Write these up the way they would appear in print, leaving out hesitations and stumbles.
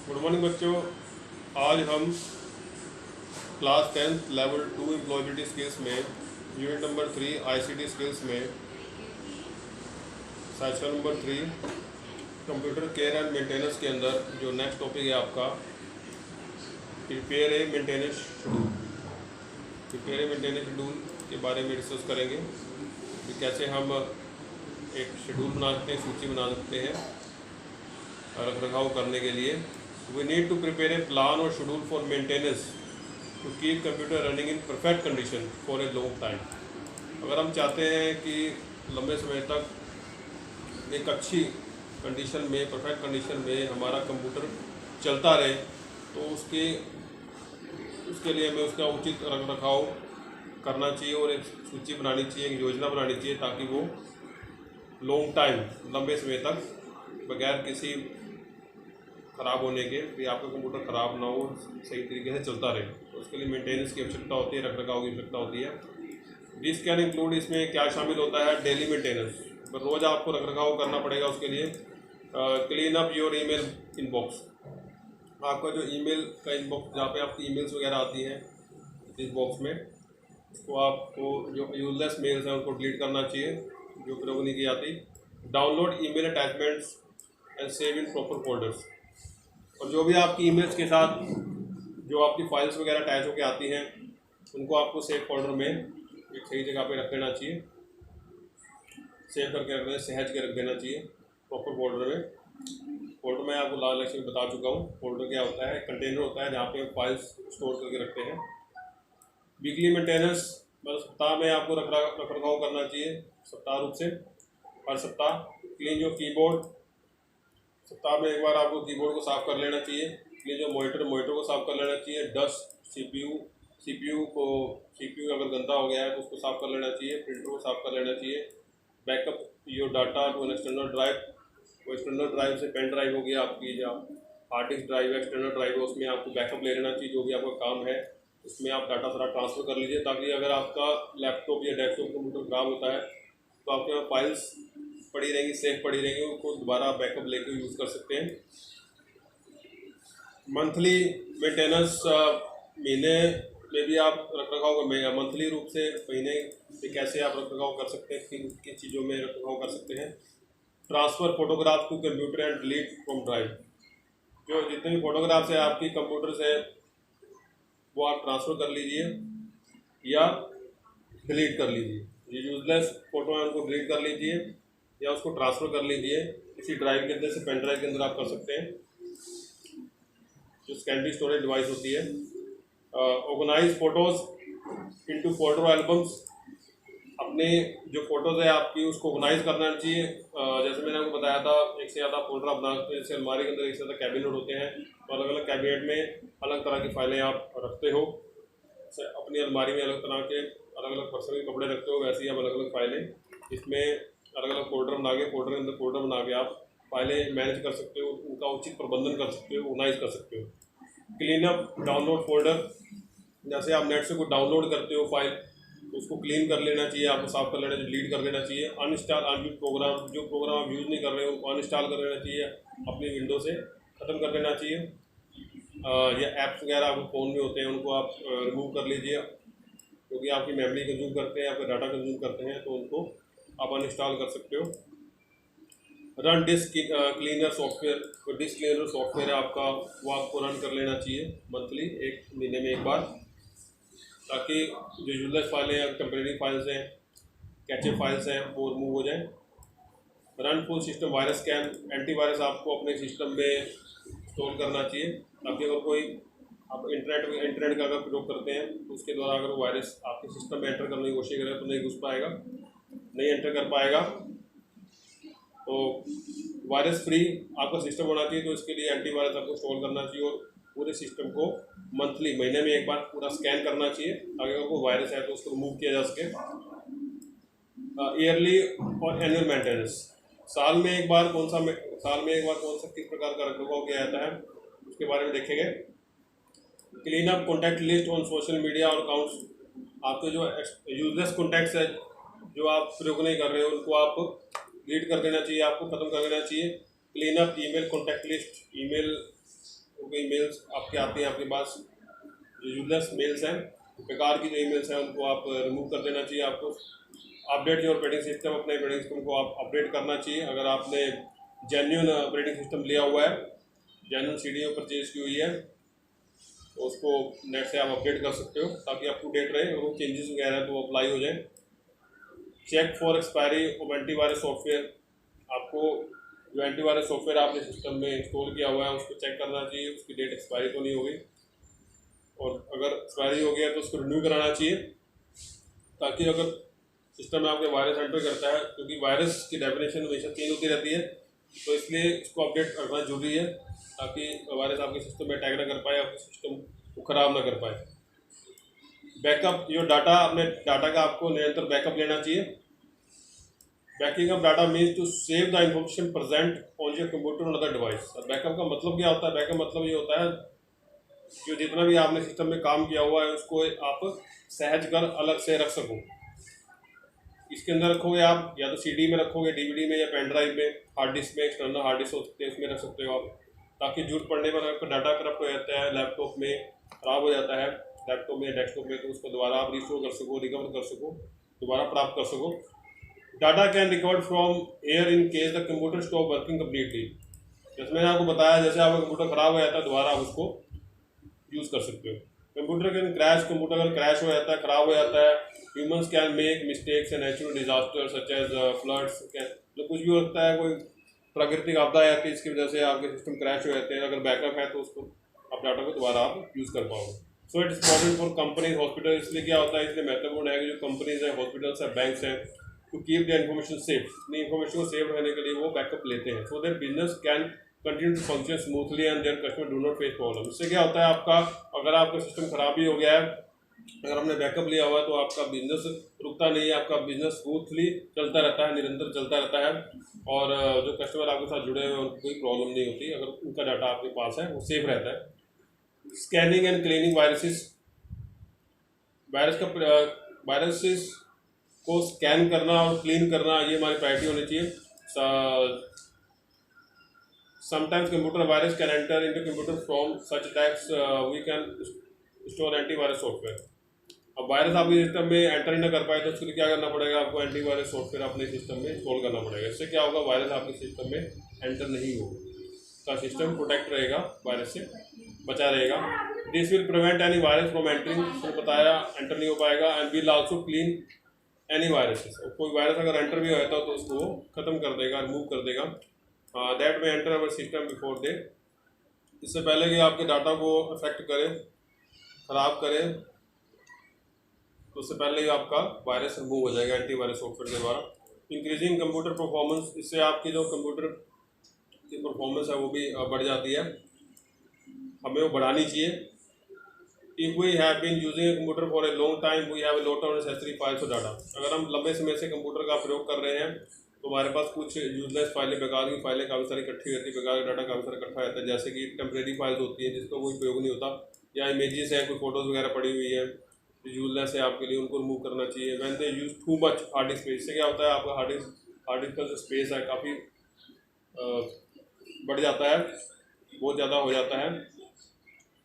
Good morning बच्चों। आज हम class 10th level 2 employability skills में यूनिट नंबर 3 आईसीटी स्किल्स में section number 3 computer care and maintenance के अंदर जो नेक्स्ट टॉपिक है आपका प्रिपेयर ए मेंटेनेंस शेड्यूल के बारे में डिस्कस करेंगे कि कैसे हम एक शेड्यूल बना सकते हैं, सूची बना सकते हैं रख रखाव करने के लिए। We need to prepare a plan or schedule for maintenance to keep computer running in perfect condition for a long time। अगर हम चाहते हैं कि लंबे समय तक एक अच्छी कंडीशन में, परफेक्ट कंडीशन में हमारा कंप्यूटर चलता रहे, तो उसके लिए हमें उसका उचित रख रखाव करना चाहिए और एक सूची बनानी चाहिए, एक योजना बनानी चाहिए, ताकि वो लॉन्ग टाइम, लंबे समय तक बगैर किसी ख़राब होने के भी आपका कंप्यूटर ख़राब ना हो, सही तरीके से चलता रहे। तो उसके लिए मेंटेनेंस की आवश्यकता होती है, रख रखाव की आवश्यकता होती है। दिस कैन इंक्लूड, इसमें क्या शामिल होता है, डेली मेंटेनेंस। रोज़ आपको रख रखाव करना पड़ेगा। उसके लिए clean up your email inbox. आपका जो ईमेल का इनबॉक्स, जहाँ पे आपकी ईमेल्स वगैरह आती हैं इस बॉक्स में, उसको आपको जो यूजलेस मेल्स हैं उनको डिलीट करना चाहिए, जो प्रयोग नहीं की जाती। Download email attachments and save in proper folders. और जो भी आपकी ईमेल्स के साथ जो आपकी फाइल्स वगैरह अटैच होकर आती हैं, उनको आपको सेव फोल्डर में एक सही जगह पे रख देना चाहिए, सेव करके रख देना, सहज के रख देना चाहिए प्रॉपर फोल्डर में। फोल्डर में आपको लाल लेक्चर में बता चुका हूँ। फोल्डर क्या होता है, कंटेनर होता है जहाँ पे फाइल्स स्टोर करके रखते हैं। वीकली मेंटेनेंस, मतलब सप्ताह में आपको रख रखाव करना चाहिए, सप्ताह रूप से, हर सप्ताह। क्लीन जो कीबोर्ड, सप्ताह में एक बार आपको कीबोर्ड को साफ़ कर लेना चाहिए। ये जो मॉनिटर को साफ़ कर लेना चाहिए। डस्ट, सीपीयू अगर गंदा हो गया है तो उसको साफ़ कर लेना चाहिए। प्रिंटर को साफ़ कर लेना चाहिए। Backup your data to an external drive. वो एक्सटर्नल ड्राइव से पेन ड्राइव हो गया आपकी, या हार्ड डिस्क ड्राइव है, एक्सटर्नल ड्राइव है, उसमें आपको बैकअप ले लेना चाहिए। जो भी आपका काम है उसमें आप डाटा सारा ट्रांसफ़र कर लीजिए, ताकि अगर आपका लैपटॉप या डेस्कटॉप कंप्यूटर ख़राब होता है तो आपके पास फाइल्स पड़ी रहेंगी, सेफ पड़ी रहेंगी, उनको दोबारा बैकअप लेकर यूज़ कर सकते हैं। मंथली मेंटेनेंस, महीने में भी आप रख रखाव मंथली रूप से, महीने में कैसे आप रख रखाव कर सकते हैं, किन किन चीज़ों में रख रखाव कर सकते हैं। Transfer photograph to computer and delete from drive. जो जितने भी फोटोग्राफ्स हैं आपकी कंप्यूटर से, वो आप ट्रांसफ़र कर लीजिए या डिलीट कर लीजिए। ये यूजलेस फोटो है उनको डिलीट कर लीजिए या उसको ट्रांसफ़र कर लीजिए किसी ड्राइव के अंदर से, पेन ड्राइव के अंदर आप कर सकते हैं, जो सेकेंडरी स्टोरेज डिवाइस होती है। Organise photos into photo albums. अपने जो फ़ोटोज़ है आपकी, उसको ऑर्गेनाइज करना चाहिए। जैसे मैंने आपको बताया था, एक से ज़्यादा फोल्डर आप बना सकते हैं। जैसे अलमारी के अंदर एक से ज़्यादा कैबिनेट होते हैं, तो अलग अलग कैबिनेट में अलग तरह की फाइलें आप रखते हो। अपनी अलमारी में अलग तरह के अलग अलग पर्सन के कपड़े रखते हो, वैसे ही आप अलग अलग फाइलें इसमें अलग अलग फोल्डर बना के आप फाइलें मैनेज कर सकते हो, उनका उचित प्रबंधन कर सकते हो, ऑर्गेनाइज कर सकते हो। क्लीन अप डाउनलोड फोल्डर, जैसे आप नेट से कुछ डाउनलोड करते हो फाइल, तो उसको क्लीन कर लेना चाहिए, आपको साफ़ कर लेना चाहिए, डिलीट कर देना चाहिए। अनइंस्टॉल अनयूज प्रोग्राम, जो प्रोग्राम आप यूज़ नहीं कर रहे हो उनको अनइंस्टॉल कर लेना चाहिए, अपनी विंडो से ख़त्म कर देना चाहिए। या ऐप्स वगैरह आपके फ़ोन में होते हैं, उनको आप रिमूव कर लीजिए, क्योंकि आपकी मेमोरी कंज्यूम करते हैं, आपका डाटा कंज्यूम करते हैं, तो उनको आप अनइंस्टॉल कर सकते हो। रन डिस्क क्लीनर सॉफ्टवेयर, तो डिस्क क्लीनर सॉफ्टवेयर है आपका, वो आपको रन कर लेना चाहिए मंथली, एक महीने में एक बार, ताकि जो यूजलेस फाइलें हैं, टेम्परेरी फाइल्स हैं, कैचे फाइल्स हैं, वो रिमूव हो जाएँ। Run full system virus scan, antivirus आपको अपने सिस्टम में इंस्टॉल करना चाहिए, ताकि अगर कोई आप इंटरनेट का अगर प्रयोग करते हैं तो उसके द्वारा अगर वायरस आपके सिस्टम में एंटर करने की कोशिश करें तो नहीं घुस पाएगा, नहीं एंटर कर पाएगा। तो वायरस फ्री आपका सिस्टम होना चाहिए, तो इसके लिए एंटीवायरस आपको इंस्टॉल करना चाहिए और पूरे सिस्टम को मंथली, महीने में एक बार पूरा स्कैन करना चाहिए, ताकि अगर कोई वायरस है तो उसको रिमूव किया जा सके। ईयरली और एनुअल मेंटेनेंस, साल में एक बार कौन सा किस प्रकार का रखरखाव किया जाता है, उसके बारे में देखेंगे। Clean up contact list on social media और अकाउंट्स। आपके जो यूजलेस कॉन्टैक्ट्स है, जो आप प्रयोग नहीं कर रहे हो, उनको आप डिलीट कर देना चाहिए, आपको ख़त्म कर देना चाहिए। Clean up email contact list, email आपके आते हैं आपके पास जो यूजलेस मेल्स हैं, बेकार की जो ईमेल्स हैं उनको आप रिमूव कर देना चाहिए। आपको अपडेट योर ऑपरेटिंग सिस्टम, अपने ऑपरेटिंग सिस्टम को आप अपडेट करना चाहिए। अगर आपने जेन्युइन ऑपरेटिंग सिस्टम लिया हुआ है, जेन्युइन सीडी परचेज की हुई है, तो उसको नेट से आप अपडेट कर सकते हो ताकि अप टू डेट रहे, और वो चेंजेस वगैरह हैं तो वो अप्लाई हो जाए। Check for expiry of antivirus software, आपको जो एंटीवायरस सॉफ्टवेयर आपने सिस्टम में इंस्टॉल किया हुआ है उसको चेक करना चाहिए, उसकी डेट एक्सपायरी तो नहीं हो गई, और अगर एक्सपायरी हो गया तो उसको रिन्यू कराना चाहिए, ताकि अगर सिस्टम में आपके वायरस एंटर करता है, क्योंकि वायरस की डेफिनेशन हमेशा चेंज होती रहती है, तो इसलिए इसको अपडेट करना जरूरी है ताकि वायरस आपके सिस्टम में अटैक ना कर पाए, आपके सिस्टम को ख़राब ना कर पाए। बैकअप जो डाटा, अपने डाटा का आपको निरंतर बैकअप लेना चाहिए। Backing up data means to save the information present on your computer और अदर डिवाइस। बैकअप का मतलब क्या होता है? बैकअप मतलब ये होता है जो जितना भी आपने सिस्टम में काम किया हुआ है उसको आप सहज कर अलग से रख सको। इसके अंदर रखोगे आप, या तो सीडी में रखोगे, डीवीडी में, या पेन ड्राइव में, हार्ड डिस्क में, एक्सटर्नल हार्ड डिस्क हो सकते हैं उसमें रख सकते हो आप, ताकि जरूरत पड़ने पर आपका डाटा करप्ट हो जाता है, लैपटॉप में ख़राब हो जाता है, लैपटॉप में, डेस्कटॉप में, तो उसको दोबारा आप रिस्टोर कर सको, रिकवर कर सको, दोबारा प्राप्त कर सको। Data can recover from air in case the computer stop working completely. जैसे मैंने आपको बताया, जैसे आपका कंप्यूटर ख़राब हो जाता है दोबारा आप उसको यूज़ कर सकते हो। कंप्यूटर कैन क्रैश, कंप्यूटर अगर क्रैश हो जाता है, ख़राब हो जाता है, humans can make mistakes and natural disaster such as floods, तो कुछ भी होता है, कोई प्राकृतिक आपदा आती है, इसकी वजह से आपके सिस्टम क्रैश हो जाते हैं। अगर बैकअप है तो उसको आप डाटा को दोबारा आप यूज़ कर पाओगे। So it's important for companies, hospital. इसलिए क्या होता है, इसलिए महत्वपूर्ण है कि जो कंपनीज हैं, हॉस्पिटल्स हैं, बैंक्स हैं, to keep the information safe, अपनी इन्फॉर्मेशन को सेव रहने के लिए वो बैकअप लेते हैं, so that business can continue to function smoothly and their customer do not face problem. इससे क्या होता है, आपका अगर आपका सिस्टम खराब भी हो गया है, अगर हमने बैकअप लिया हुआ है तो आपका बिजनेस रुकता नहीं है, आपका बिजनेस स्मूथली चलता रहता है, निरंतर चलता रहता है, और जो कस्टमर आपके साथ जुड़े हुए हैं उनको कोई प्रॉब्लम नहीं होती अगर उनका डाटा आपके पास है, वो सेफ रहता है। Scanning and cleaning viruses, viruses को स्कैन करना और क्लीन करना ये हमारी प्रायोरिटी होनी चाहिए। Sometimes computer virus can enter into computer from such attacks we can store antivirus software. अब वायरस आपके सिस्टम में एंटर ही ना कर पाए तो उसके लिए क्या करना पड़ेगा, आपको एंटीवायरस सॉफ्टवेयर अपने सिस्टम में इंस्टॉल करना पड़ेगा। इससे क्या होगा, वायरस आपके सिस्टम में एंटर नहीं होगा, का सिस्टम प्रोटेक्ट रहेगा, वायरस से बचा रहेगा। This will prevent any virus from entering, उसने बताया एंटर नहीं हो पाएगा, and will also clean any viruses. कोई वायरस अगर एंटर भी होता है तो उसको खत्म कर देगा, रिमूव कर देगा। दैट में enter our system before they, इससे पहले कि आपके डाटा को अफेक्ट करे, ख़राब करे, तो उससे पहले ही आपका वायरस रिमूव हो जाएगा एंटीवायरस सॉफ्टवेयर के द्वारा। इंक्रीजिंग कंप्यूटर परफॉर्मेंस, इससे आपकी जो कंप्यूटर की परफॉर्मेंस है वो भी बढ़ जाती है, हमें वो बढ़ानी चाहिए। If we have been using a computer for a long time, we have a lot of necessary files or data. अगर हम लंबे समय से कंप्यूटर का प्रयोग कर रहे हैं तो हमारे पास कुछ यूजलेस फाइलें, बेकार की फाइलें काफ़ी सारी इकट्ठी होती है, बेकार का डाटा काफ़ी सारा इकट्ठा रहता है, जैसे कि टेम्परेरी फाइल्स होती हैं जिसका कोई प्रयोग नहीं होता, या इमेजेस हैं, कोई फोटोज़ वगैरह पड़ी हुई है जो यूजलेस है आपके लिए, उनको रिमूव करना चाहिए। When they use too much hard disk space, से क्या होता है, आपका हार्ड डिस्क का जो स्पेस है काफ़ी बढ़ जाता है, बहुत ज़्यादा हो जाता है,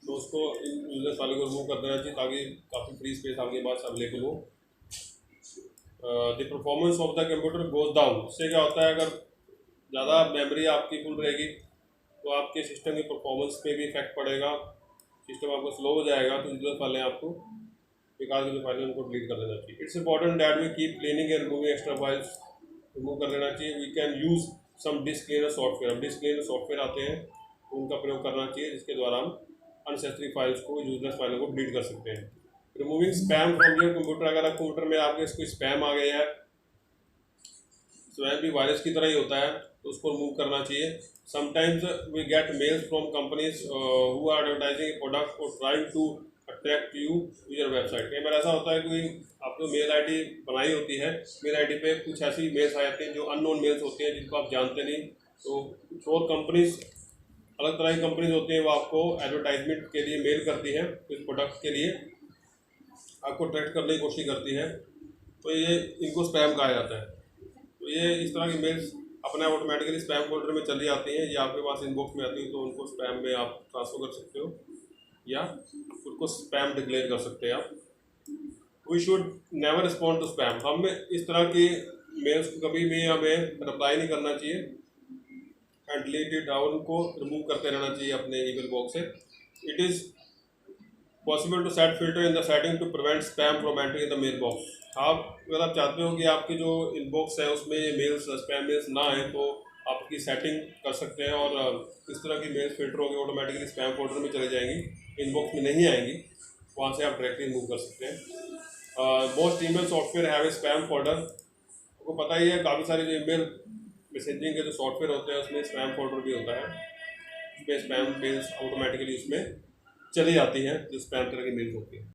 तो उसको इन यूजलेस फाइलों को रिमूव कर देना चाहिए ताकि काफ़ी फ्री स्पेस आपके पास अवेलेबल हो। The performance of the computer goes down, उससे क्या होता है, अगर ज़्यादा मेमोरी आपकी फुल रहेगी तो आपके सिस्टम की परफॉर्मेंस पे भी इफेक्ट पड़ेगा, सिस्टम आपको स्लो हो जाएगा। तो यूजलेस फाइलें आपको, बेकार की जो फाइलें उनको डिलीट कर देना चाहिए। It's important that we keep cleaning and removing extra files, remove कर देना चाहिए। We can use some disk cleaner software, अब डिस्क क्लीनर सॉफ्टवेयर आते हैं तो उनका प्रयोग करना चाहिए, जिसके द्वारा हम अनसेसरी फाइल्स को, यूजलेस फाइलों को डिलीट कर सकते हैं। Removing spam from your computer, अगर आप कंप्यूटर में आपके कोई स्पैम आ गया है, स्पैम भी वायरस की तरह ही होता है, तो उसको रिमूव करना चाहिए। Sometimes we get mails from companies who are advertising product और trying to attract you to your website. कई बार ऐसा होता है कि आपको मेल आईडी बनाई होती है, मेल आईडी पे कुछ ऐसी मेल्स आ जाती हैं जो अननोन मेल्स होती हैं जिनको आप जानते नहीं, तो और कंपनीज, अलग तरह की कंपनीज होती हैं, वो आपको एडवर्टाइजमेंट के लिए मेल करती है, इस प्रोडक्ट के लिए आपको अट्रैक्ट करने की कोशिश करती है, तो ये इनको स्पैम कहा जाता है। तो ये इस तरह की मेल्स अपने ऑटोमेटिकली स्पैम फोल्डर में चली आती हैं, ये आपके पास इनबॉक्स में आती है, तो उनको स्पैम में आप ट्रांसफ़र कर सकते हो। या उनको स्पैम डिक्लेयर कर सकते हैं आप। We should never respond to spam. हमें इस तरह की मेल्स को कभी भी हमें रिप्लाई नहीं करना चाहिए एंड डिलीट इट, उनको रिमूव करते रहना चाहिए अपने ईमेल बॉक्स से। It is possible to set filter in the setting to prevent spam from entering in the mail box. अगर आप चाहते हो कि आपकी जो इनबॉक्स है उसमें ये मेल्स स्पैम मेल्स ना आए तो आपकी सेटिंग कर सकते हैं और इस तरह की मेल्स फिल्टर होंगे ऑटोमेटिकली स्पैम फोल्डर में चले जाएंगी, इनबॉक्स में नहीं आएंगी, वहाँ से आप डायरेक्टली मूव कर सकते हैं। Most email software have a spam folder. आपको पता ही है काफ़ी सारे जो ईमेल मैसेजिंग के जो सॉफ्टवेयर होते हैं उसमें स्पैम फोल्डर भी होता है, उसमें स्पैम मेल्स ऑटोमेटिकली उसमें चली जाती हैं जो स्पैम तरह की मेल्स होती हैं।